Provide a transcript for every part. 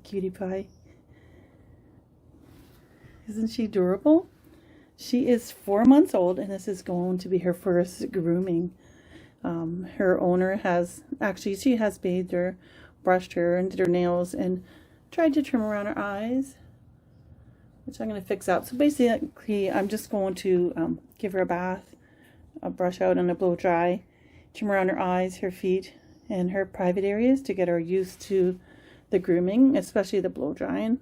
Cutie pie. Isn't she adorable? She is 4 months old, and this is going to be her first grooming. Her owner has, actually, she has bathed her, brushed her, and did her nails, and tried to trim around her eyes, which I'm going to fix out. So basically, I'm just going to give her a bath, a brush out, and a blow dry, trim around her eyes, her feet, and her private areas to get her used to the grooming, especially the blow drying.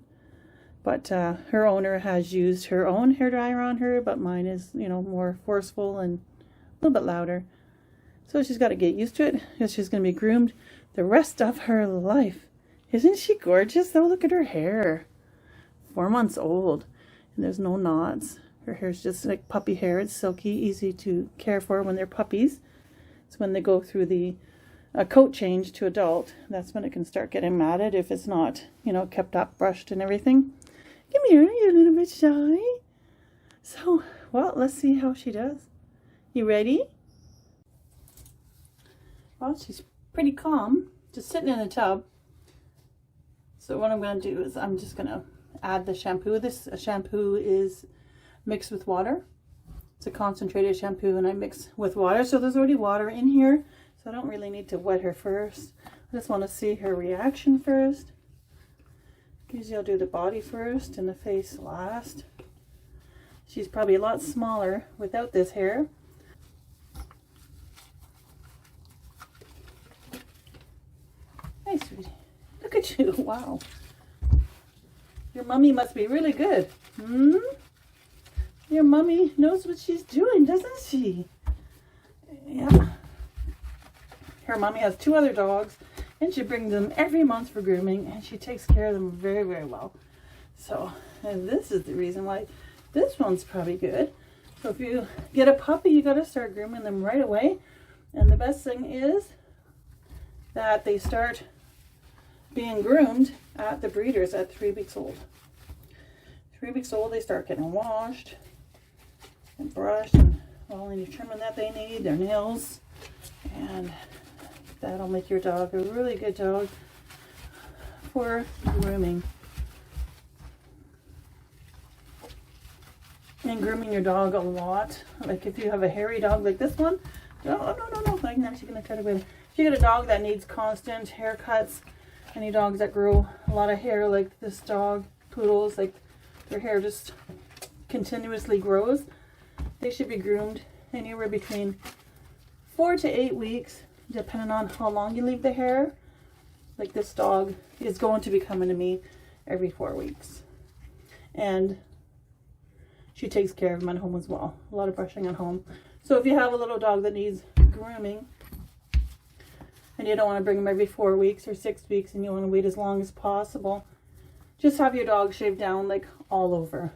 But her owner has used her own hair dryer on her, but mine is, more forceful and a little bit louder. So she's got to get used to it, because she's going to be groomed the rest of her life. Isn't she gorgeous, though? Look at her hair. 4 months old, and there's no knots. Her hair's just like puppy hair. It's silky, easy to care for when they're puppies. It's when they go through the coat change to adult. That's when it can start getting matted if it's not, kept up, brushed, and everything. Come here, you're a little bit shy. So, well, let's see how she does. You ready? Well, she's pretty calm, just sitting in the tub. So what I'm going to do is I'm just going to add the shampoo. This shampoo is mixed with water. It's a concentrated shampoo, and I mix with water. So there's already water in here, so I don't really need to wet her first. I just want to see her reaction first. Usually I'll do the body first and the face last. She's probably a lot smaller without this hair. Hey, sweetie. Look at you. Wow. Your mommy must be really good. Your mommy knows what she's doing, doesn't she? Yeah. Her mommy has 2 other dogs, and she brings them every month for grooming, and she takes care of them very, very well. So, and this is the reason why this one's probably good. So if you get a puppy, you got to start grooming them right away. And the best thing is that they start being groomed at the breeders at 3 weeks old. 3 weeks old, they start getting washed and brushed, and any trimming that they need, their nails, and that'll make your dog a really good dog for grooming. And grooming your dog a lot, like if you have a hairy dog like this one, no, I'm actually going to try to win. If you get a dog that needs constant haircuts, any dogs that grow a lot of hair like this dog, poodles, like their hair just continuously grows, they should be groomed anywhere between 4 to 8 weeks, depending on how long you leave the hair. Like this dog is going to be coming to me every 4 weeks. And she takes care of them at home as well. A lot of brushing at home. So if you have a little dog that needs grooming, and you don't want to bring them every 4 weeks or 6 weeks, and you want to wait as long as possible, just have your dog shaved down like all over.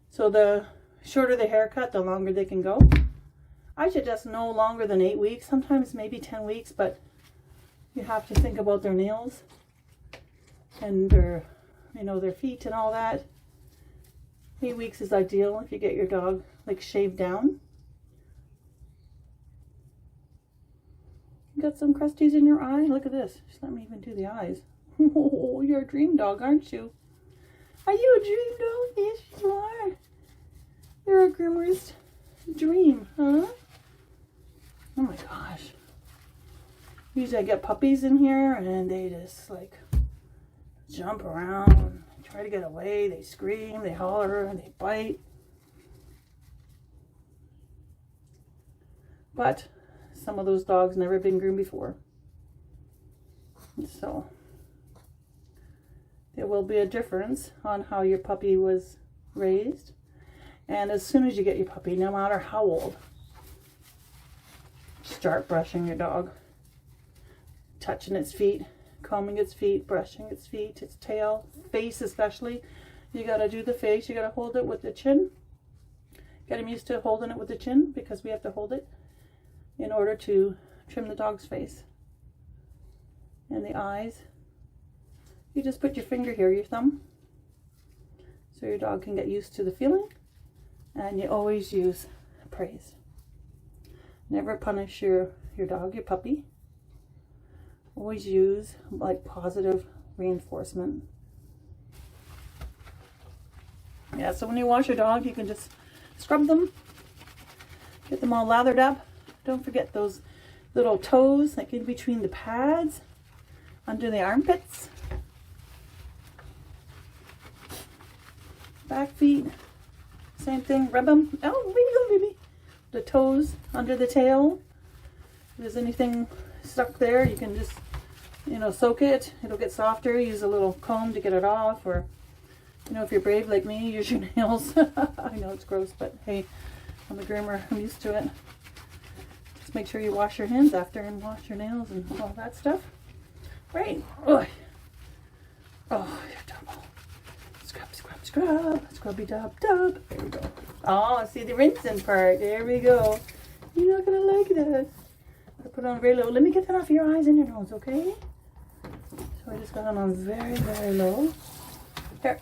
So the shorter the haircut, the longer they can go. I suggest no longer than 8 weeks, sometimes maybe 10 weeks, but you have to think about their nails and their, their feet and all that. 8 weeks is ideal if you get your dog like shaved down. You got some crusties in your eye? Look at this. Just let me even do the eyes. Oh, you're a dream dog, aren't you? Are you a dream dog? Yes, you are. You're a groomer's dream, huh? Oh my gosh. Usually I get puppies in here and they just like jump around, try to get away, they scream, they holler, they bite. But some of those dogs never been groomed before. So there will be a difference on how your puppy was raised. And as soon as you get your puppy, no matter how old, start brushing your dog. Touching its feet, combing its feet, brushing its feet, its tail, face especially. You got to do the face. You got to hold it with the chin. Get him used to holding it with the chin, because we have to hold it in order to trim the dog's face. And the eyes. You just put your finger here, your thumb, so your dog can get used to the feeling. And you always use praise. Never punish your dog, your puppy. Always use like positive reinforcement. Yeah, so when you wash your dog, you can just scrub them, get them all lathered up. Don't forget those little toes, like in between the pads, under the armpits. Back feet, same thing, rub them. Oh, there you go, baby. The toes, under the tail. If there's anything stuck there, you can just, soak it. It'll get softer. Use a little comb to get it off, or, if you're brave like me, use your nails. I know it's gross, but hey, I'm a groomer. I'm used to it. Just make sure you wash your hands after and wash your nails and all that stuff. Right. Oh, you're double. Scrub, scrub, scrub. Scrubby dub dub. There we go. Oh, see the rinsing part. There we go. You're not going to like that. I put it on very low. Let me get that off your eyes and your nose, okay? So I just got it on very, very low. Here.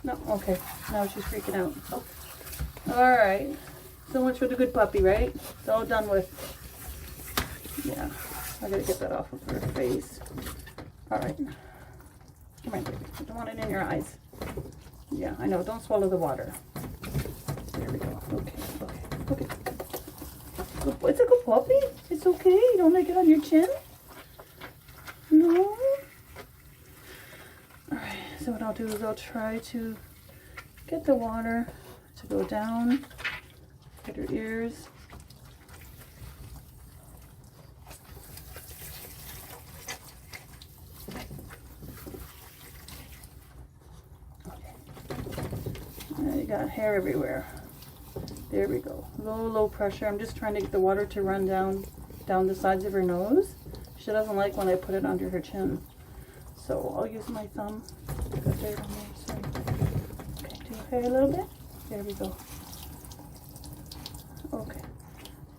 No, okay. Now she's freaking out. Oh. All right. So much for the good puppy, right? It's all done with. Yeah. I got to get that off of her face. All right. Come here, baby. I don't want it in your eyes. Yeah, I know. Don't swallow the water. There we go. Okay, okay, okay. It's a good puppy. It's okay. You don't like it on your chin? No? Alright, so what I'll do is I'll try to get the water to go down, get her ears. You got hair everywhere. There we go. Low pressure. I'm just trying to get the water to run down the sides of her nose. She doesn't like when I put it under her chin. So I'll use my thumb. Got dirt on there, sorry. Okay, do your hair a little bit. There we go. Okay.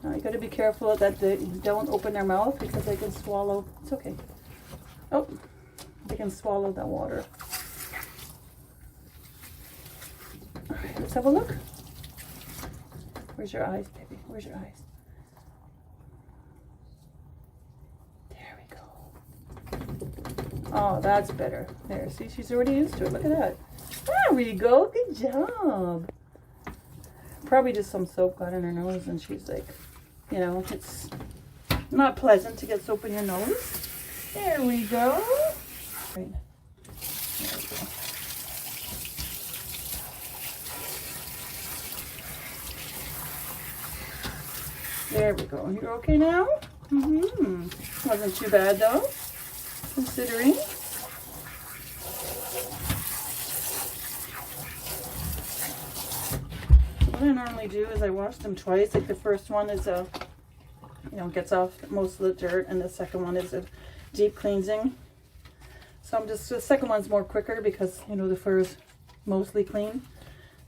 Now you got to be careful that they don't open their mouth because they can swallow. It's okay. Oh, they can swallow that water. Alright, let's have a look. Where's your eyes, baby? Where's your eyes? There we go. Oh, that's better. There, see, she's already used to it. Look at that. There we go. Good job. Probably just some soap got in her nose and she's like, it's not pleasant to get soap in your nose. There we go. Right. There we go. There we go. You're okay now? Wasn't too bad though, considering. What I normally do is I wash them twice. Like the first one is gets off most of the dirt, and the second one is a deep cleansing. So the second one's more quicker because the fur is mostly clean,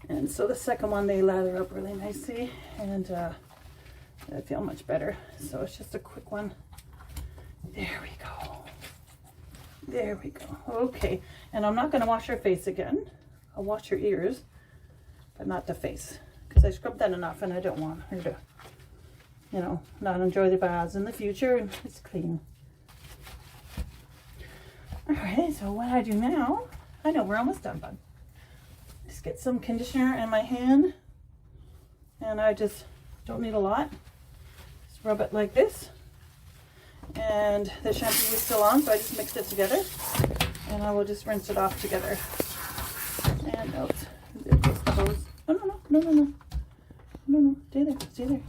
and so the second one they lather up really nicely, and I feel much better. So it's just a quick one. There we go. There we go. Okay. And I'm not going to wash her face again. I'll wash her ears, but not the face. Because I scrubbed that enough and I don't want her to, not enjoy the baths in the future. And it's clean. Alright, so what I do now, I know we're almost done, bud. Just get some conditioner in my hand. And I just don't need a lot. Rub it like this, and the shampoo is still on, so I just mixed it together, and I will just rinse it off together. And out. There goes the hose. No, stay there.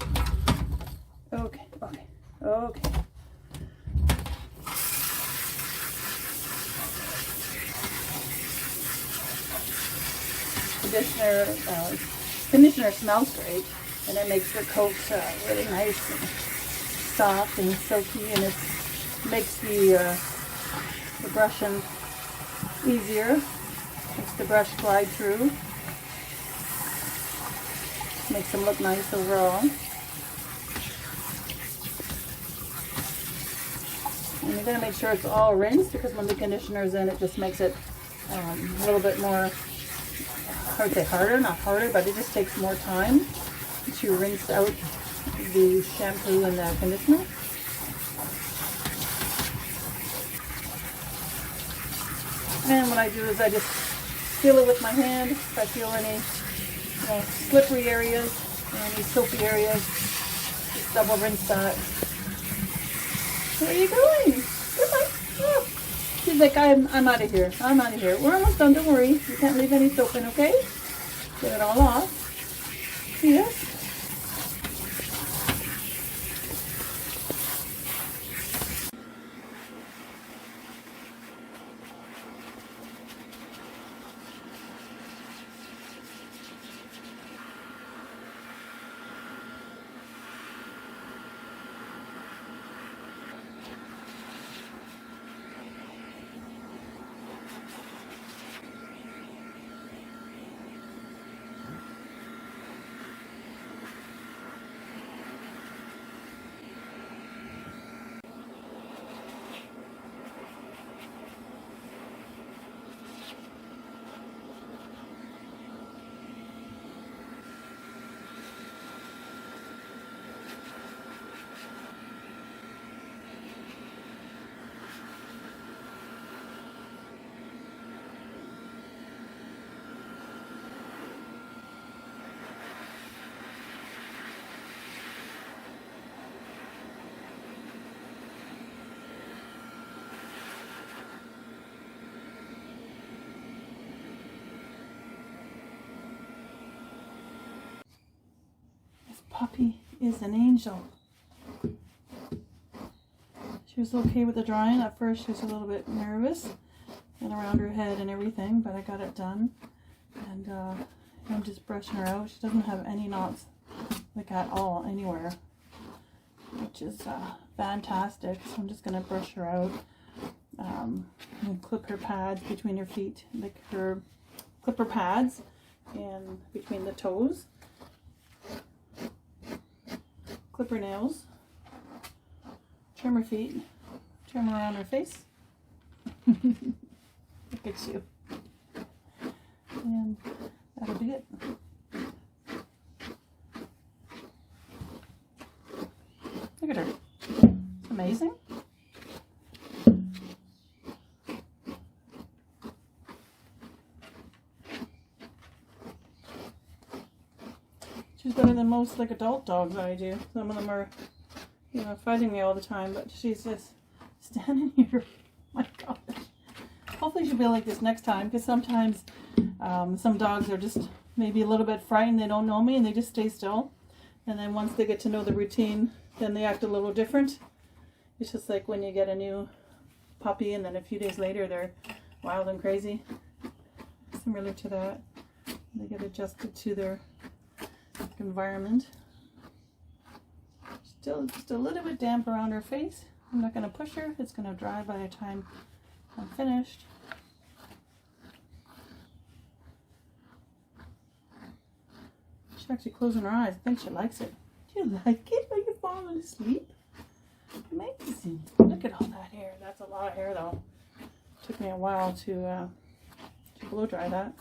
Okay. Conditioner smells great. And it makes the coat really nice and soft and silky, and it makes the brushing easier. Makes the brush glide through. Makes them look nice overall. And you're going to make sure it's all rinsed, because when the conditioner is in, it just makes it a little bit more, I would say harder, not harder, but it just takes more time to rinse out the shampoo and the conditioner. And what I do is I just feel it with my hand. If I feel any slippery areas or any soapy areas, just double rinse that. Where are you going? Goodbye. Oh. She's like, I'm out of here. I'm out of here. We're almost done. Don't worry. You can't leave any soap in, okay? Get it all off. Yes. Puppy is an angel. She was okay with the drying. At first she was a little bit nervous and around her head and everything, but I got it done. And I'm just brushing her out. She doesn't have any knots like at all anywhere, which is fantastic. So I'm just going to brush her out and clip her pads between her feet, like her clipper pads and between the toes. Clip her nails, trim her feet, trim around her face. Look at you. And that'll be it. Look at her. It's amazing. She's better than most like adult dogs I do. Some of them are, fighting me all the time, but she's just standing here. My gosh. Hopefully she'll be like this next time, because sometimes some dogs are just maybe a little bit frightened. They don't know me and they just stay still. And then once they get to know the routine, then they act a little different. It's just like when you get a new puppy and then a few days later they're wild and crazy. Similar to that. They get adjusted to their environment. Still just a little bit damp around her face. I'm not going to push her. It's going to dry by the time I'm finished. She's actually closing her eyes. I think she likes it. Do you like it? Are you falling asleep? Amazing. Look at all that hair. That's a lot of hair though. Took me a while to blow dry that.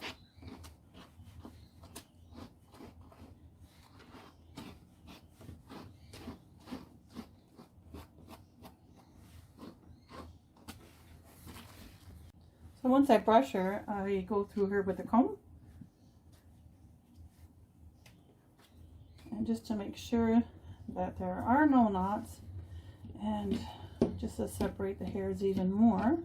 So once I brush her, I go through her with a comb. And just to make sure that there are no knots, and just to separate the hairs even more.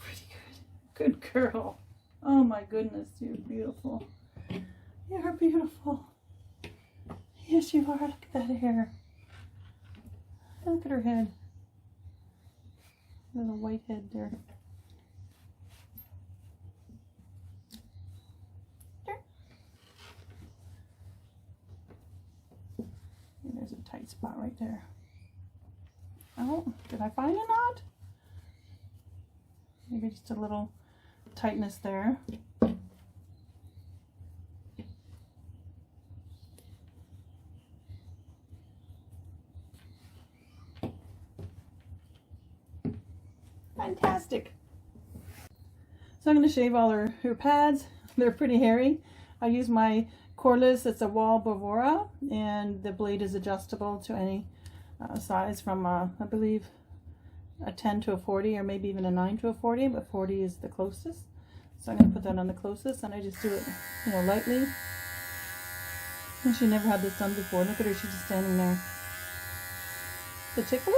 Pretty good. Good girl. Oh my goodness, you're beautiful. You're beautiful. Yes, you are. Look at that hair. Look at her head. Little white head there. There. And there's a tight spot right there. Oh, did I find a knot? Maybe just a little tightness there. Fantastic. So I'm going to shave all her pads. They're pretty hairy. I use my cordless, it's a Wall Bavora, and the blade is adjustable to any size from, I believe, a 10 to a 40, or maybe even a 9 to a 40, but 40 is the closest. So I'm going to put that on the closest, and I just do it, you know, lightly. And she never had this done before. Look at her, she's just standing there. The ticklish?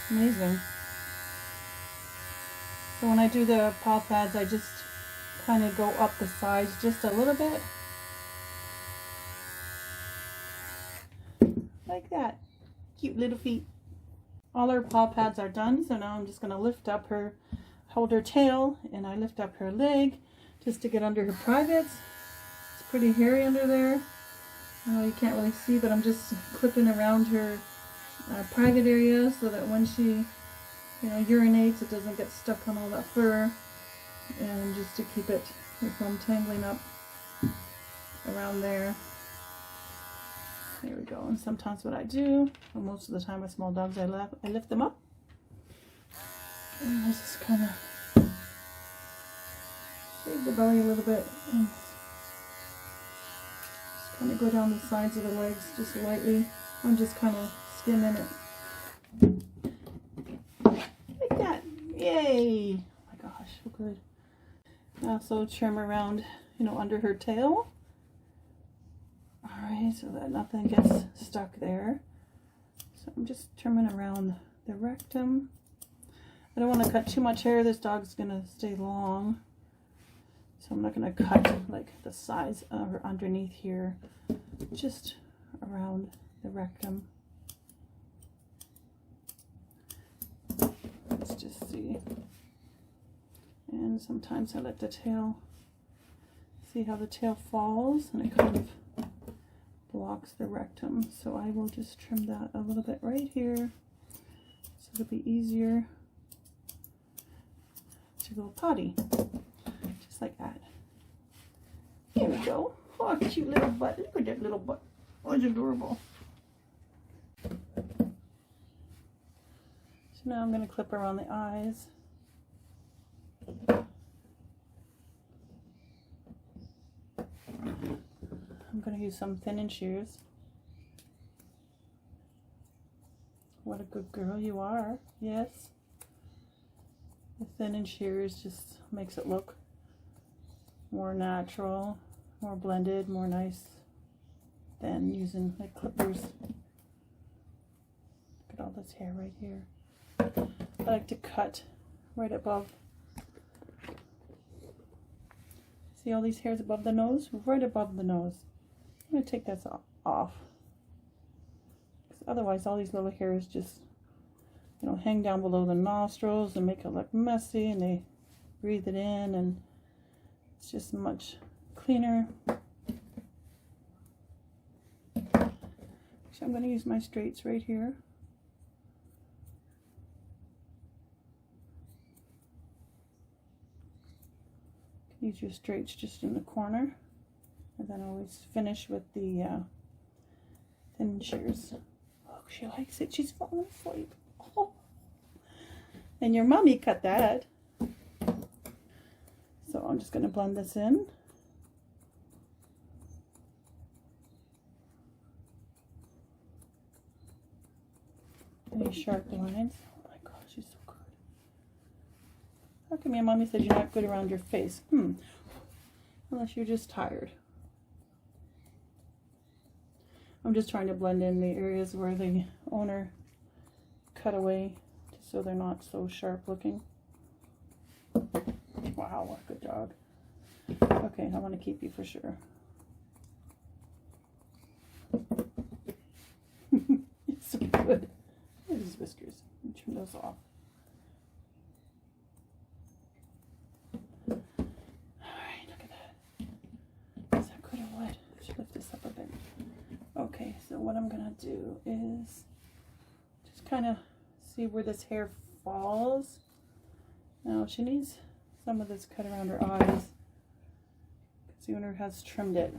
Amazing. So when I do the paw pads, I just kind of go up the sides just a little bit. Like that. Cute little feet. All her paw pads are done, so now I'm just going to lift up her, hold her tail, and I lift up her leg just to get under her privates. It's pretty hairy under there. You can't really see, but I'm just clipping around her private area so that when she, you know, urinates, it doesn't get stuck on all that fur, and just to keep it from tangling up around there. There we go. And sometimes what I do, well, most of the time with small dogs, I lift them up, and I just kind of shave the belly a little bit, and just kind of go down the sides of the legs just lightly. I'm just kind of skimming it like that. Yay! Oh my gosh, so good. I also trim around, you know, under her tail. Alright, so that nothing gets stuck there. So I'm just trimming around the rectum. I don't want to cut too much hair. This dog's going to stay long. So I'm not going to cut like the size of her underneath here. Just around the rectum. Let's just see. And sometimes I let the tail, see how the tail falls, and it kind of blocks the rectum. So I will just trim that a little bit right here, so it'll be easier to go potty. Just like that. There we go. Oh, cute little butt. Look at that little butt. Oh, it's adorable. So now I'm going to clip around the eyes. I'm going to use some thinning shears. What a good girl you are. Yes. The thinning shears just makes it look more natural, more blended, more nice than using like clippers. Look at all this hair right here. I like to cut right above. See all these hairs above the nose? Right above the nose. I'm going to take this off. Because otherwise all these little hairs just, you know, hang down below the nostrils and make it look messy, and they breathe it in, and it's just much cleaner. So I'm going to use my straights right here. Use your straights just in the corner, and then always finish with the thin shears. Oh, she likes it. She's falling asleep. Oh. And your mommy cut that. So I'm just going to blend this in. Any sharp lines. Oh my gosh, she's so good. How come your mommy said you're not good around your face? Unless you're just tired. I'm just trying to blend in the areas where the owner cut away, just so they're not so sharp looking. Wow, what a good dog. Okay, I want to keep you for sure. It's so good. Look at his whiskers. Trim those off. Lift this up a bit. Okay, so what I'm gonna do is just kind of see where this hair falls. Now she needs some of this cut around her eyes, because the owner has trimmed it.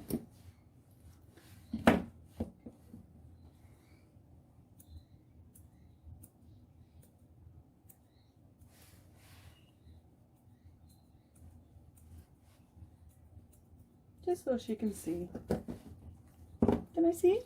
just so she can see. Can I see?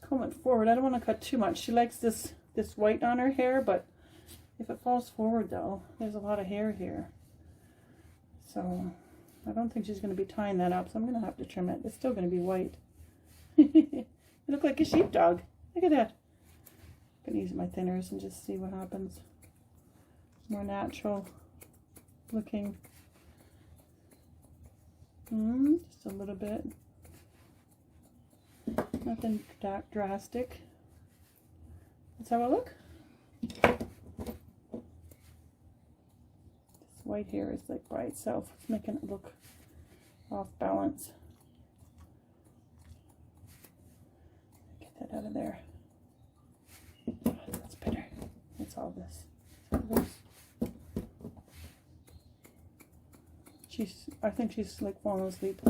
Comb it forward. I don't want to cut too much. She likes this white on her hair, but if it falls forward though, there's a lot of hair here. So I don't think she's going to be tying that up, so I'm going to have to trim it. It's still going to be white. You look like a sheepdog. Look at that. I'm going to use my thinners and just see what happens. More natural looking. Just a little bit. Nothing that drastic. That's how I look. This white hair is like by itself. It's making it look off balance. Get that out of there. Oh, that's better. It's all this. I think she's like falling asleep.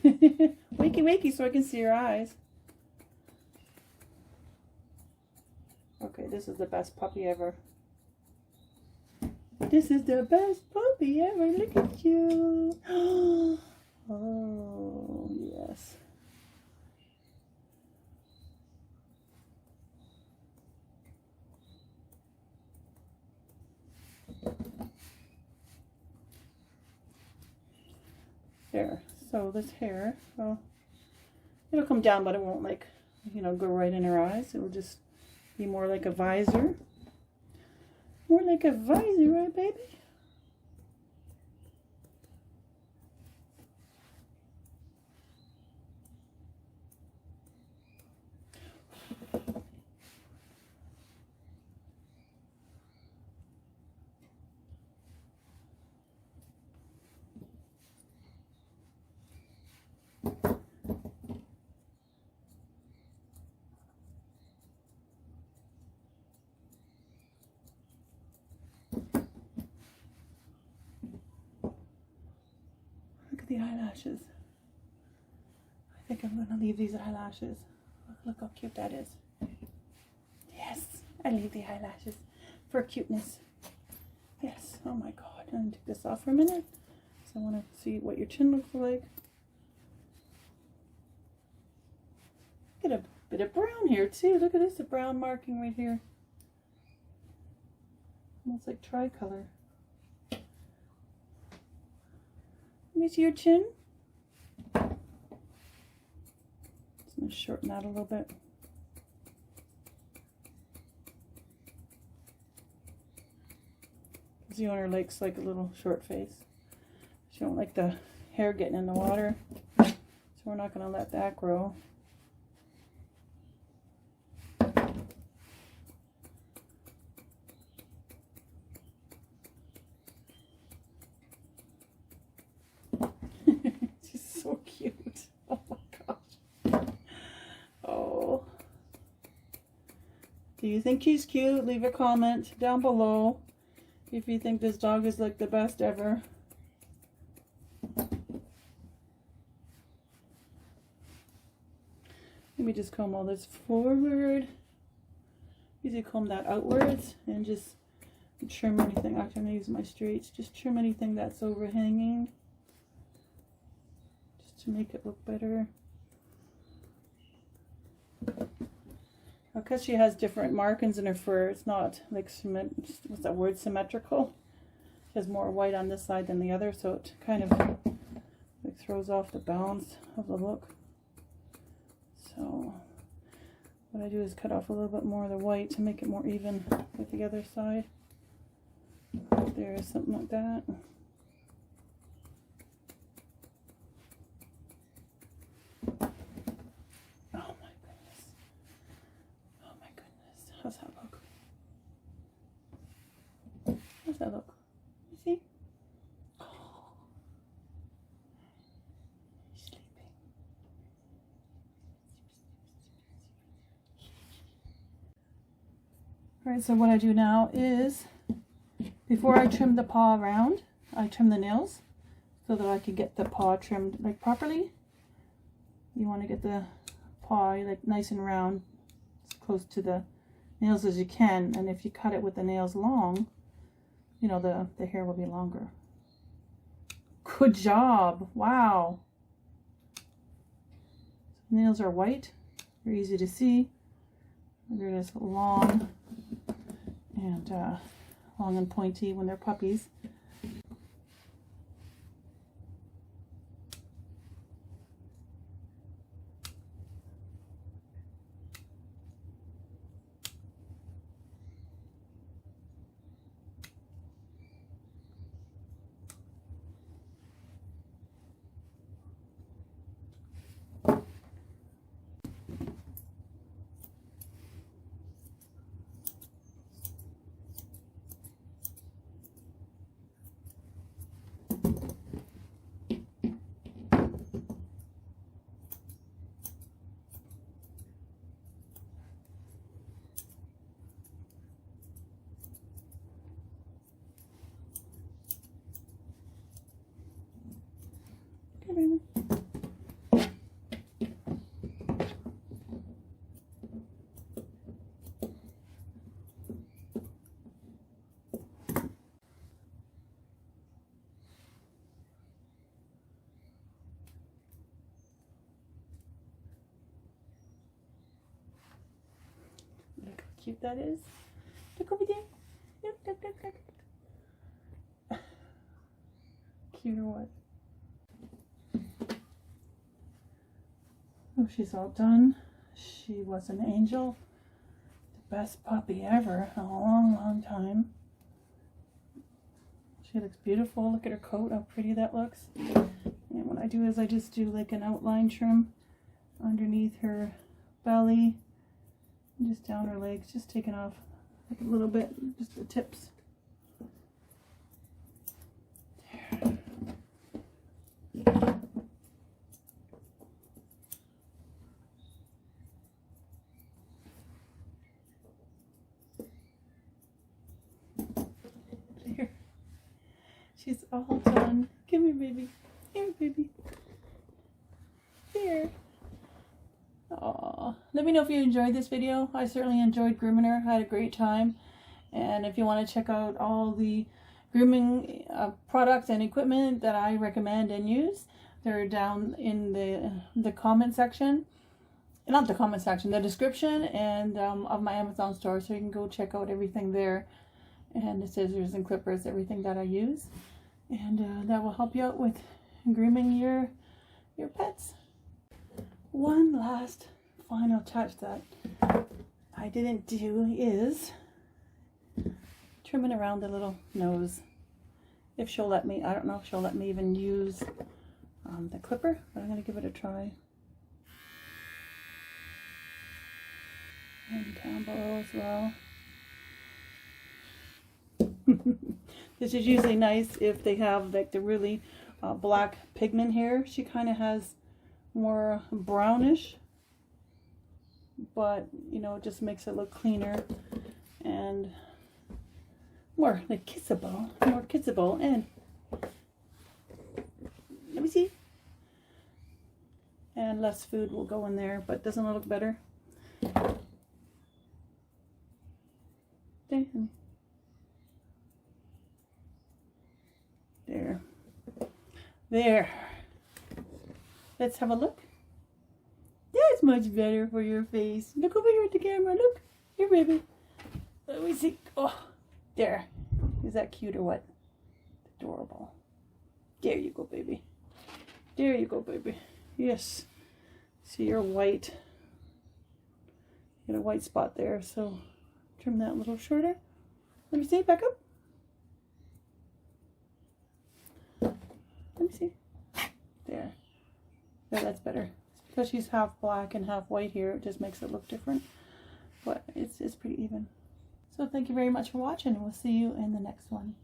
Wakey wakey so I can see her eyes. Okay, this is the best puppy ever. This is the best puppy ever. Look at you. Oh, yes. There. So this hair, well, it'll come down, but it won't like, you know, go right in her eyes. It will just be more like a visor. More like a visor, right, baby? The eyelashes. I think I'm going to leave these eyelashes. Look how cute that is. Yes, I leave the eyelashes for cuteness. Yes, oh my god. I'm going to take this off for a minute. So I want to see what your chin looks like. Get a bit of brown here too. Look at this, a brown marking right here. Almost like tricolor. Let me see your chin. Just going to shorten that a little bit. The owner likes like a little short face. She don't like the hair getting in the water, so we're not going to let that grow. Do you think she's cute? Leave a comment down below if you think this dog is like the best ever. Let me just comb all this forward. Usually comb that outwards and just trim anything. Actually, I'm going to use my straights. Just trim anything that's overhanging. Just to make it look better. Because she has different markings in her fur, it's not like, what's that word, symmetrical. She has more white on this side than the other, so it kind of like throws off the balance of the look. So what I do is cut off a little bit more of the white to make it more even with the other side. There is something like that. How's that look? How's that look? You see? Oh, he's sleeping. Alright, so what I do now is, before I trim the paw around, I trim the nails so that I could get the paw trimmed like properly. You want to get the paw like nice and round, as close to the nails as you can, and if you cut it with the nails long, you know, the hair will be longer. Good job. Wow. Nails are white. They're easy to see. They're just long and pointy when they're puppies. Okay, look how cute that is. Look over there. Look, look, look, look. Cute or what? Oh, she's all done. She was an angel. The best puppy ever in a long, long time. She looks beautiful. Look at her coat, how pretty that looks. And what I do is I just do like an outline trim underneath her belly, and just down her legs, just taking off like a little bit, just the tips. There. She's all done. Come here, baby. Here, baby. Here. Aww. Let me know if you enjoyed this video. I certainly enjoyed grooming her. I had a great time. And if you want to check out all the grooming products and equipment that I recommend and use, they're down in the comment section. Not the comment section, the description and of my Amazon store. So you can go check out everything there. And the scissors and clippers, everything that I use. And that will help you out with grooming your pets. One last final touch that I didn't do is trimming around the little nose. If she'll let me, I don't know if she'll let me even use the clipper, but I'm going to give it a try. And down below as well. This is usually nice if they have like the really black pigment hair. She kind of has more brownish, but you know, it just makes it look cleaner and more like kissable, and let me see, and less food will go in there, but doesn't it look better? There. Let's have a look. That's much better for your face. Look over here at the camera. Look. Here, baby. Let me see. Oh, there. Is that cute or what? Adorable. There you go, baby. There you go, baby. Yes. See, you're white. You got a white spot there, so trim that a little shorter. Let me see. Back up. Let me see. There. Yeah, that's better. It's because she's half black and half white here. It just makes it look different. But it's pretty even. So thank you very much for watching, and we'll see you in the next one.